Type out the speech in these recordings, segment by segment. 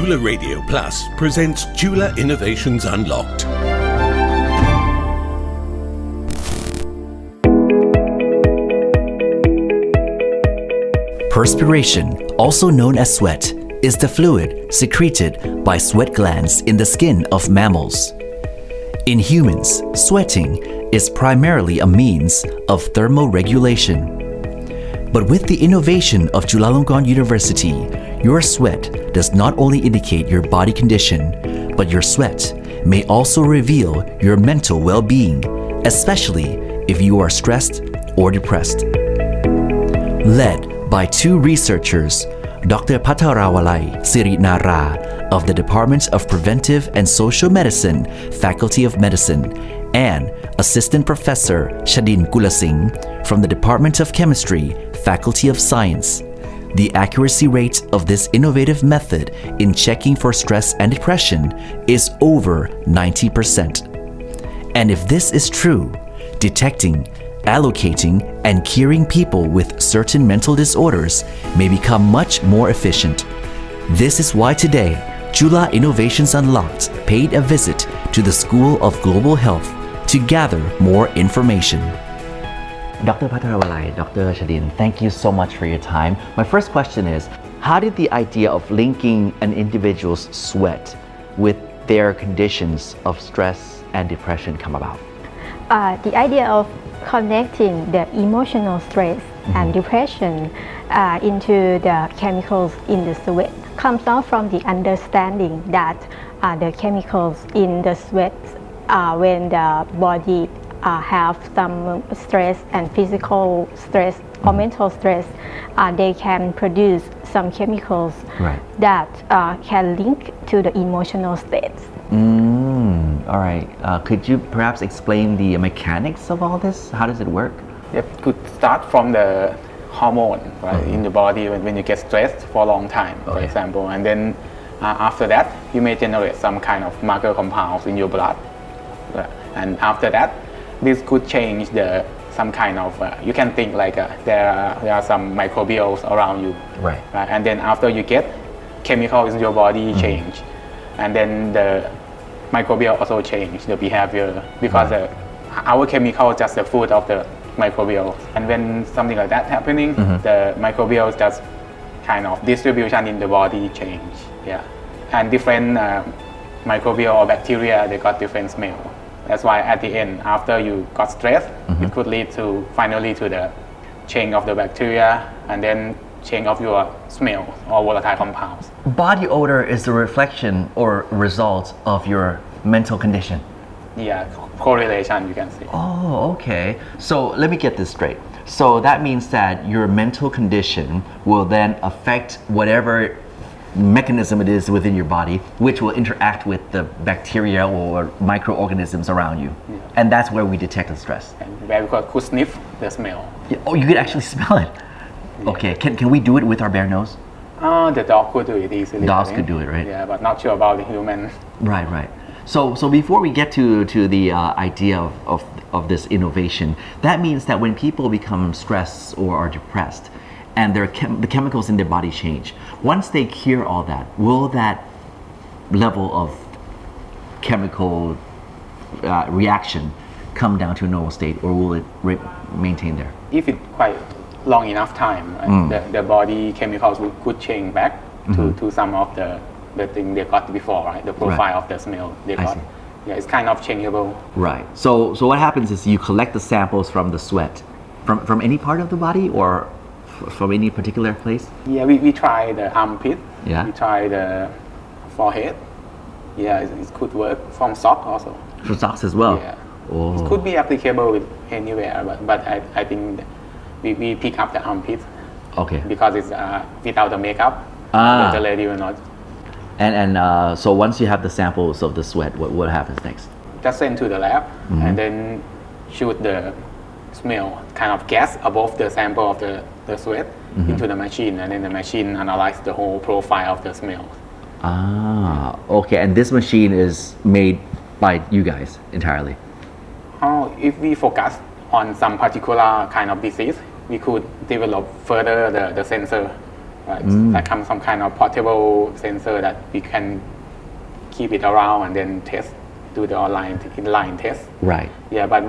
Chula Radio Plus presents Chula Innovations Unlocked. Perspiration, also known as sweat, is the fluid secreted by sweat glands in the skin of mammals. In humans, sweating is primarily a means of thermoregulation. But with the innovation of Chulalongkorn University, your sweat does not only indicate your body condition, but your sweat may also reveal your mental well-being, especially if you are stressed or depressed. Led by two researchers, Dr. Patharawalai Sirinara of the Department of Preventive and Social Medicine, Faculty of Medicine, and Assistant Professor Shadin Kulasingh from the Department of Chemistry, Faculty of Science. The accuracy rate of this innovative method in checking for stress and depression is over 90%. And if this is true, detecting, allocating, and curing people with certain mental disorders may become much more efficient. This is why today, Chula Innovations Unlocked paid a visit to the School of Global Health to gather more information. Dr. Patharawalai, Dr. Shadin, thank you so much for your time. My first question is, how did the idea of linking an individual's sweat with their conditions of stress and depression come about? The idea of connecting the emotional stress and depression into the chemicals in the sweat comes out from the understanding that the chemicals in the sweat, when the body have some stress and physical stress or mental stress, they can produce some chemicals that can link to the emotional states. All right. Could you perhaps explain the mechanics of all this? How does it work? It could start from the hormone in the body when you get stressed for a long time, for example, and then after that you may generate some kind of marker compounds in your blood, and after that this could change some kind of you can think like there are some microbials around you, right? And then after you get chemicals in your body change, and then the microbial also change the behavior because our chemical is just the food of the microbial, and when something like that happening, the microbial just kind of distribution in the body change, and different microbial or bacteria, they got different smell. That's why at the end, after you got stressed, it could lead to finally to the change of the bacteria and then change of your smell or volatile compounds. Body odor is the reflection or result of your mental condition. Yeah, correlation you can say. Oh, okay. So let me get this straight. So that means that your mental condition will then affect whatever mechanism it is within your body, which will interact with the bacteria or microorganisms around you. Yeah. And that's where we detect the stress. And where we could sniff the smell. Yeah. Oh, you could actually smell it. Yeah. Okay, can we do it with our bare nose? The dog could do it easily. Dogs could do it, right? Yeah, but not sure about the human. Right. So before we get to the idea of this innovation, that means that when people become stressed or are depressed, and the chemicals in their body change, once they cure all that, will that level of chemical reaction come down to a normal state, or will it maintain there? If it's quite long enough time, the body chemicals could change back to some of the thing they got before, right? The profile of the smell they got. Yeah, it's kind of changeable. Right. So what happens is you collect the samples from the sweat, from any part of the body or from any particular place? Yeah, we try the armpit. Yeah. We try the forehead. Yeah, it could work from sock also. From socks as well? Yeah. Oh. It could be applicable with anywhere, but I think we pick up the armpit. Okay. Because it's without the makeup. The lady will not. And so once you have the samples of the sweat, what happens next? Just send to the lab and then shoot the smell kind of gas above the sample of the sweat into the machine, and then the machine analyzes the whole profile of the smell. Okay. And this machine is made by you guys entirely? If we focus on some particular kind of disease, we could develop further the sensor right? Like some kind of portable sensor that we can keep it around and then test, do the inline test. Right. Yeah, but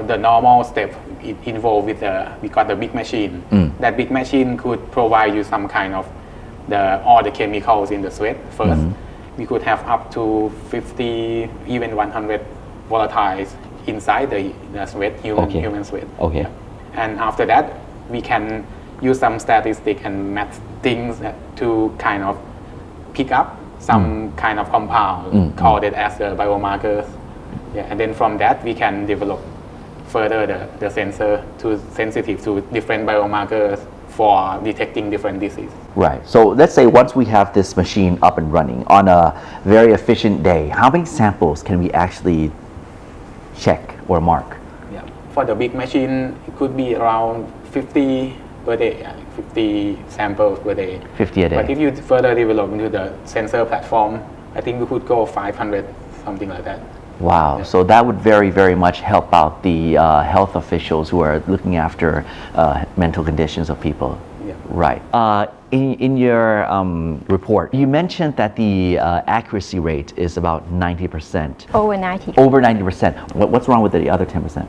the normal step it involved with we got the big machine. That big machine could provide you some kind of all the chemicals in the sweat first. We could have up to 50, even 100 volatiles inside the sweat, human sweat. Okay. Yeah. And after that, we can use some statistics and math things to kind of pick up some kind of compound called it as the biomarkers. Yeah, and then from that we can develop further the sensor to sensitive to different biomarkers for detecting different diseases. Right. So let's say once we have this machine up and running on a very efficient day, how many samples can we actually check or mark? Yeah. For the big machine, it could be around 50 per day, 50 samples per day. 50 a day. But if you further develop into the sensor platform, I think we could go 500, something like that. Wow. So that would very, very much help out the health officials who are looking after mental conditions of people. Yeah. Right. In your report, you mentioned that the accuracy rate is about 90%. Over 90. Over 90%. What's wrong with the other 10%?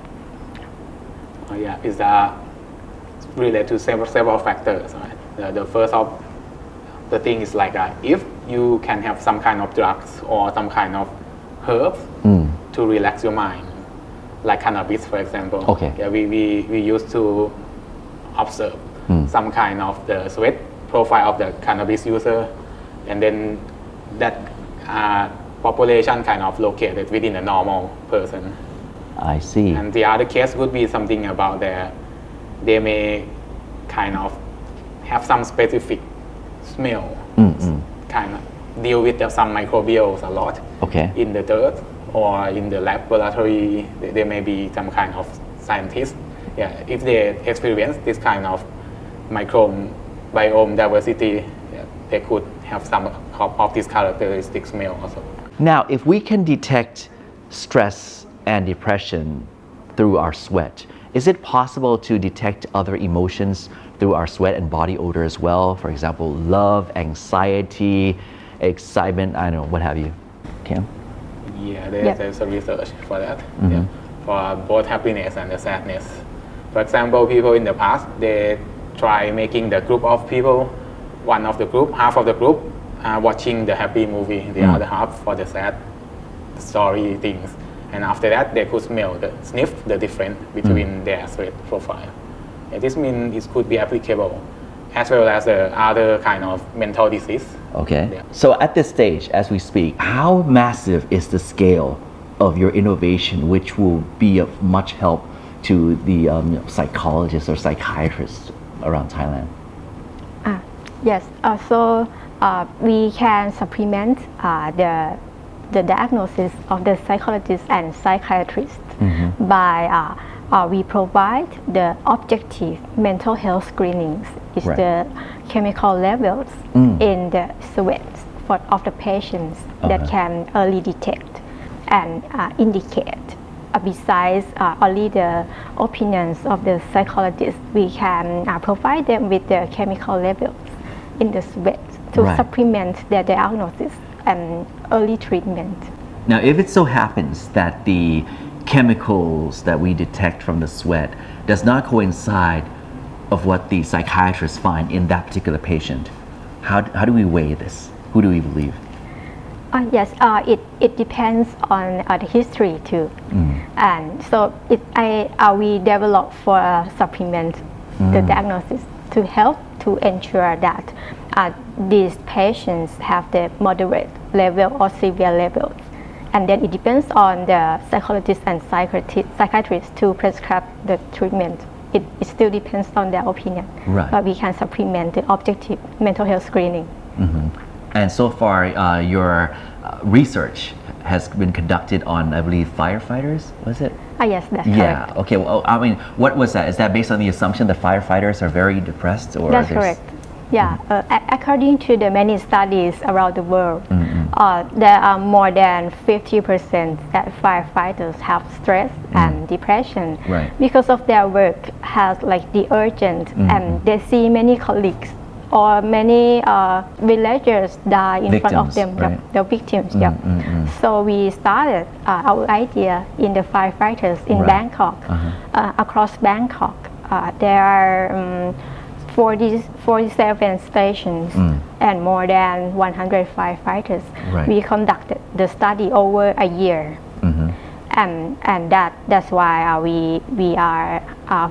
Yeah, it's related to several factors. Right? The first of the thing is like if you can have some kind of drugs or some kind of herbs to relax your mind, like cannabis, for example. Okay. Yeah, we used to observe some kind of the sweat profile of the cannabis user, and then that population kind of located within a normal person. I see. And the other case would be something about they may kind of have some specific smell, kind of deal with some microbials a lot in the dirt or in the laboratory. There may be some kind of scientist. Yeah, if they experience this kind of microbiome diversity, they could have some of this characteristic smell also. Now, if we can detect stress and depression through our sweat, is it possible to detect other emotions through our sweat and body odor as well? For example, love, anxiety, excitement, I don't know, what have you. Kim? Yeah, there's a research for that. Yeah, for both happiness and the sadness. For example, people in the past, they try making the group of people, half of the group watching the happy movie, the other half for the sad story things. And after that, they could sniff the difference between their sweat profile. And this means it could be applicable as well as the other kind of mental disease. Okay. Yeah. So at this stage, as we speak, how massive is the scale of your innovation, which will be of much help to the psychologists or psychiatrists around Thailand? Yes. So we can supplement the diagnosis of the psychologist and psychiatrist by we provide the objective mental health screenings. It's the chemical levels in the sweat of the patients that can early detect and indicate. Besides only the opinions of the psychologist, we can provide them with the chemical levels in the sweat to supplement their diagnosis and early treatment. Now, if it so happens that the chemicals that we detect from the sweat does not coincide of what the psychiatrists find in that particular patient, how do we weigh this? Who do we believe? Yes, it depends on the history too. And so we develop for supplement the diagnosis to help to ensure that these patients have the moderate level or severe levels. And then it depends on the psychologist and psychiatrist to prescribe the treatment. It still depends on their opinion. Right. But we can supplement the objective mental health screening. And so far, your research has been conducted on, I believe, firefighters, was it? Yes, that's Yeah, correct. okay. Well, I mean, what was that? Is that based on the assumption that firefighters are very depressed? Or That's correct. Yeah, according to the many studies around the world, there are more than 50% that firefighters have stress and depression because of their work has like the urgent, and they see many colleagues or many villagers die in front of Victims, them, right? the victims. So we started our idea in the firefighters in Right. Bangkok, across Bangkok. There are 47 stations and more than 100 firefighters. Right. We conducted the study over a year. And that's why we are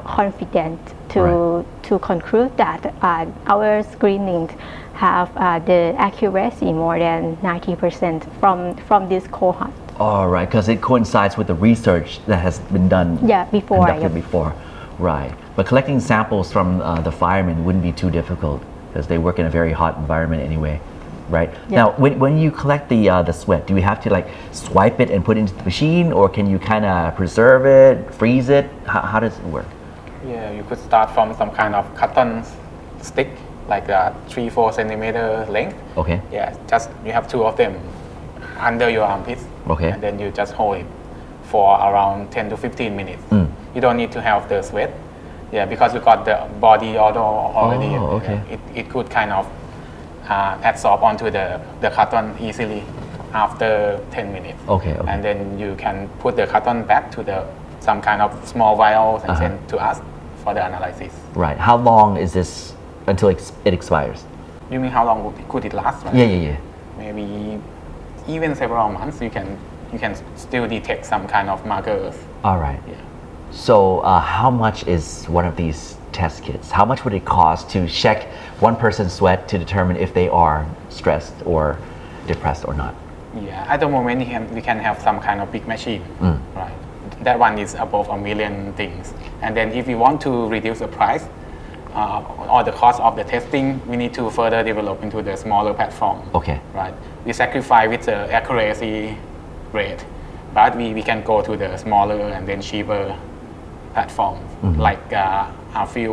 confident to conclude that our screenings have the accuracy more than 90% from this cohort. All right, because it coincides with the research that has been done conducted before. Right. But collecting samples from the firemen wouldn't be too difficult because they work in a very hot environment anyway. Right. Now, when you collect the sweat, do you have to like swipe it and put it into the machine, or can you kind of preserve it, freeze it? How does it work? Yeah, you could start from some kind of cotton stick, like 3-4 centimeter length. Okay. Yeah, just you have 2 of them under your armpits. Okay. And then you just hold it for around 10 to 15 minutes. You don't need to have the sweat. Yeah, because you got the body odor already. Oh, okay. It could kind of absorb onto the cotton easily after 10 minutes. Okay. And then you can put the cotton back to some kind of small vials and send to us for the analysis. Right. How long is this until it expires? You mean how long could it last? Right? Yeah. Maybe even several months. You can still detect some kind of markers. All right. Yeah. So how much is one of these test kits? How much would it cost to check one person's sweat to determine if they are stressed or depressed or not? Yeah, at the moment we can have some kind of big machine, right? That one is above 1 million things. And then if we want to reduce the price or the cost of the testing, we need to further develop into the smaller platform. Okay. Right. We sacrifice with the accuracy rate, but we can go to the smaller and then cheaper platform, like a few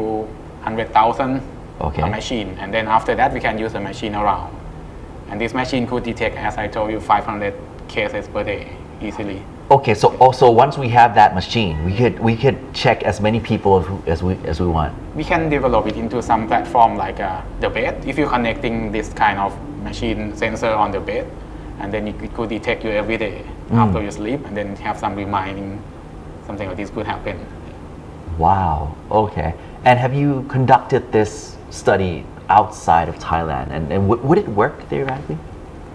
100,000 a machine, and then after that we can use the machine around, and this machine could detect, as I told you, 500 cases per day easily. Okay, so also once we have that machine, we could check as many people as we want. We can develop it into some platform like the bed. If you're connecting this kind of machine sensor on the bed, and then it could detect you every day after you sleep, and then have some reminding something like this could happen. Wow. Okay. And have you conducted this study outside of Thailand? And would it work theoretically?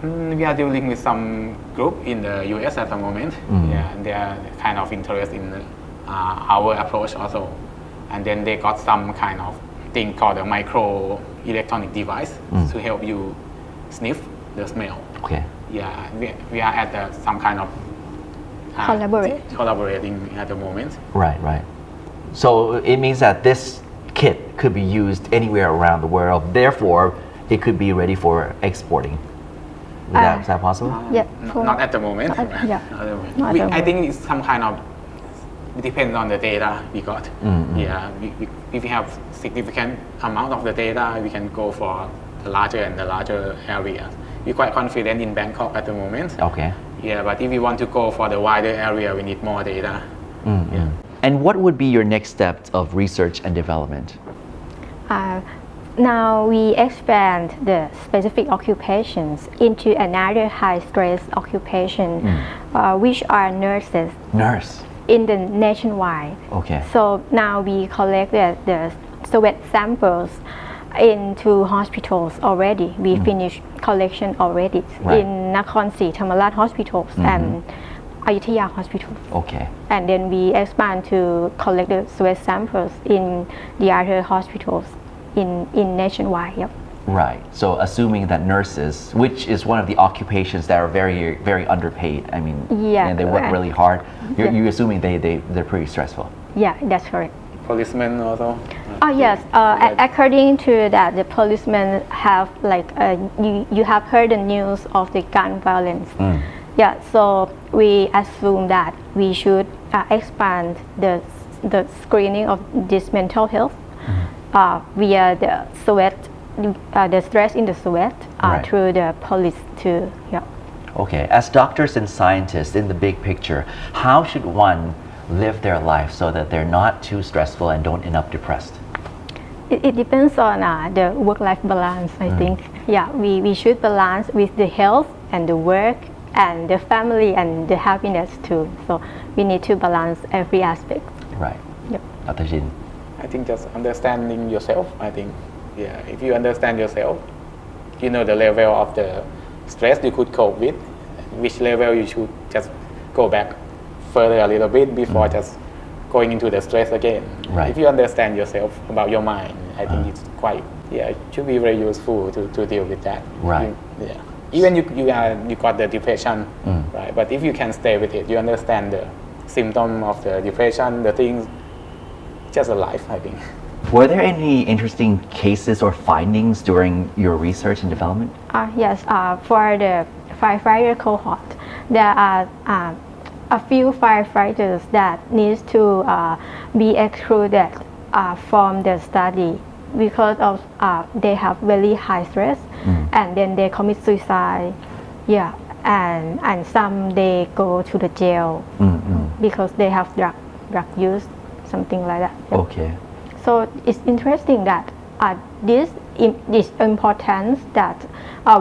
We are dealing with some group in the US at the moment. Yeah, and they are kind of interested in our approach also. And then they got some kind of thing called a micro electronic device to help you sniff the smell. Okay. Yeah, we are at some kind of collaborating at the moment. Right. So it means that this kit could be used anywhere around the world. Therefore, it could be ready for exporting. Is that possible? Yeah. Not at the moment. I think it's some kind of, it depends on the data we got. Yeah, if we have significant amount of the data, we can go for the larger and the larger areas. We're quite confident in Bangkok at the moment. Okay. Yeah, but if we want to go for the wider area, we need more data. Yeah. And what would be your next steps of research and development? Now we expand the specific occupations into another high-stress occupation, which are nurses. Nurse. In the nationwide. Okay. So now we collected the sweat samples into hospitals already. We finished collection already in Nakhon Si Thammarat hospitals and Ayutthaya hospitals. Okay. And then we expand to collect the sweat samples in the other hospitals in nationwide. Yep. Right. So assuming that nurses, which is one of the occupations that are very, very underpaid, I mean, and they work really hard, you're assuming they're pretty stressful. Yeah, that's correct. Policemen also? Oh yes, according to that, the policemen have like, you have heard the news of the gun violence. Yeah, so we assume that we should expand the screening of this mental health via the sweat, the stress in the sweat through the police too. Yeah. Okay, as doctors and scientists in the big picture, how should one live their life so that they're not too stressful and don't end up depressed? It depends on the work-life balance, I think. Yeah, we should balance with the health and the work and the family and the happiness too. So we need to balance every aspect. Right. Yep. Dr. Jin. I think just understanding yourself. I think, yeah, if you understand yourself, you know the level of the stress you could cope with, which level you should just go back further a little bit before just going into the stress again. Right. If you understand yourself about your mind, I think it's quite, it should be very useful to deal with that. Right. Even you got the depression, right? But if you can stay with it, you understand the symptom of the depression, the things, just a life, I think. Were there any interesting cases or findings during your research and development? Yes, for the firefighter cohort, there are a few firefighters that needs to be excluded from the study because of they have very high stress and then they commit suicide. Yeah, and some they go to the jail because they have drug use, something like that. Yeah. Okay. So it's interesting that this importance that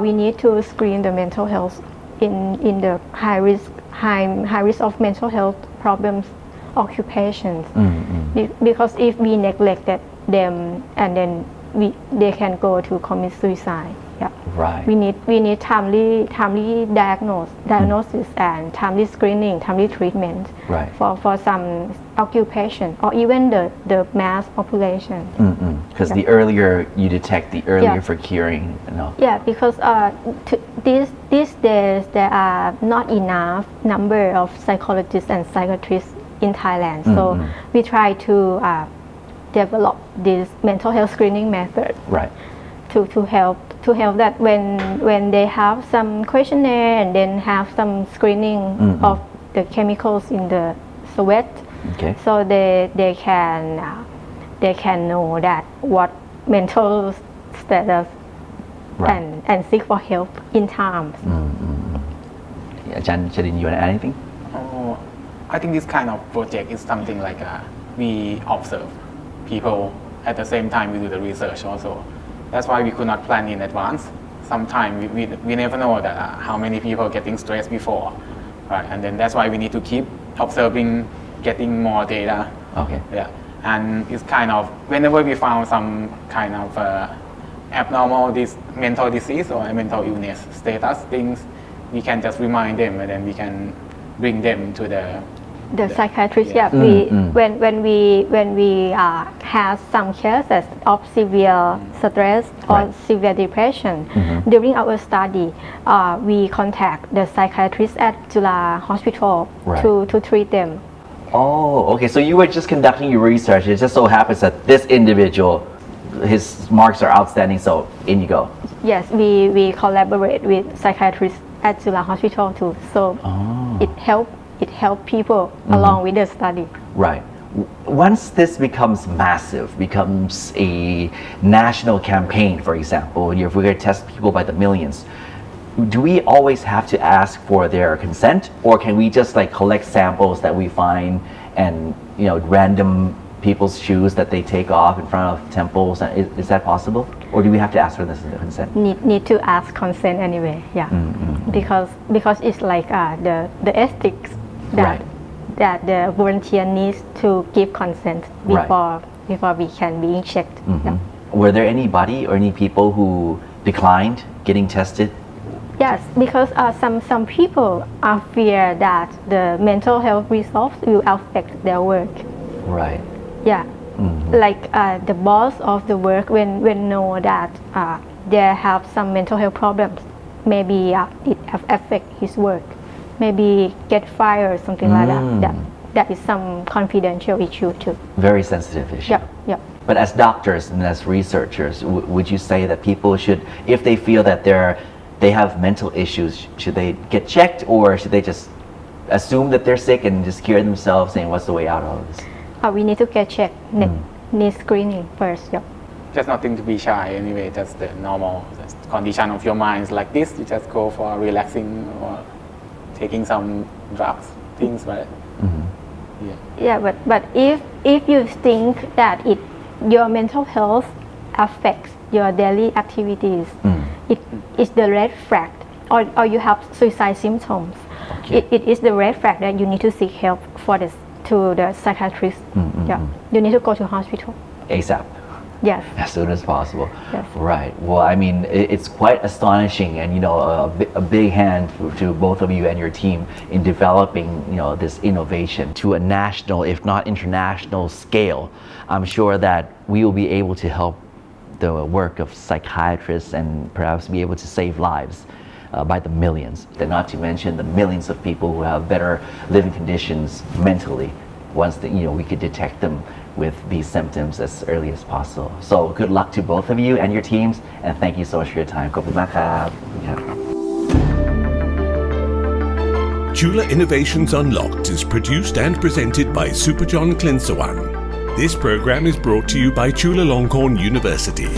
we need to screen the mental health in the high risk of mental health problems occupations because if we neglected them and then they can go to commit suicide. Yeah. Right. We need timely diagnosis and timely screening, timely treatment Right. for some occupation or even the mass population. Because the earlier you detect, the earlier Yeah. for curing. No. Yeah, because these days there are not enough number of psychologists and psychiatrists in Thailand. So we try to develop this mental health screening method Right. to help that when they have some questionnaire and then have some screening of the chemicals in the sweat, Okay. so they can know that what mental status Right. and seek for help in time. Ajahn Chadin, you want to add anything? I think this kind of project is something like we observe people at the same time we do the research also. That's why we could not plan in advance. Sometimes we never know that how many people getting stressed before, right? And then that's why we need to keep observing, getting more data. Okay. Yeah, and it's kind of whenever we found some kind of abnormal mental disease or mental illness status things, we can just remind them and then we can bring them to The psychiatrist, Yeah. when we have some cases of severe stress or Right. severe depression during our study, we contact the psychiatrist at Chula Hospital Right. to treat them. Oh, okay. So you were just conducting your research. It just so happens that this individual, his marks are outstanding. So in you go. Yes, we collaborate with psychiatrists at Chula Hospital too. So it help people along with the study. Right. Once this becomes massive, becomes a national campaign, for example, if we're going to test people by the millions, do we always have to ask for their consent, or can we just like collect samples that we find and random people's shoes that they take off in front of temples? Is that possible, or do we have to ask for this consent? Need to ask consent anyway. Yeah, because it's like the ethics Right. that the volunteer needs to give consent Right. before we can be checked. Yeah. Were there anybody or any people who declined getting tested? Yes, because some people are fear that the mental health results will affect their work. Right. Yeah, like the boss of the work when know that they have some mental health problems, maybe it affect his work, maybe get fired or something like that. That is some confidential issue too. Very sensitive issue. Yeah. But as doctors and as researchers, would you say that people should, if they feel that they have mental issues, should they get checked, or should they just assume that they're sick and just cure themselves, saying what's the way out of all this? We need to get checked. Need screening first. Yeah. Just nothing to be shy anyway, just the normal condition of your mind is like this. You just go for relaxing or taking some drugs, things like that. Yeah, but if you think that your mental health affects your daily activities, it is the red flag, or you have suicide symptoms. It is the red flag that you need to seek help to the psychiatrist. Yeah, you need to go to hospital ASAP. Yes. As soon as possible. Yes. Right. Well, I mean, it's quite astonishing, and a big hand to both of you and your team in developing this innovation to a national, if not international, scale. I'm sure that we will be able to help the work of psychiatrists and perhaps be able to save lives by the millions. And not to mention the millions of people who have better living conditions mentally once we could detect them with these symptoms as early as possible. So good luck to both of you and your teams, and thank you so much for your time. ขอบคุณมากครับ Chula Innovations Unlocked is produced and presented by Superjohn Klinsawan. This program is brought to you by Chulalongkorn University.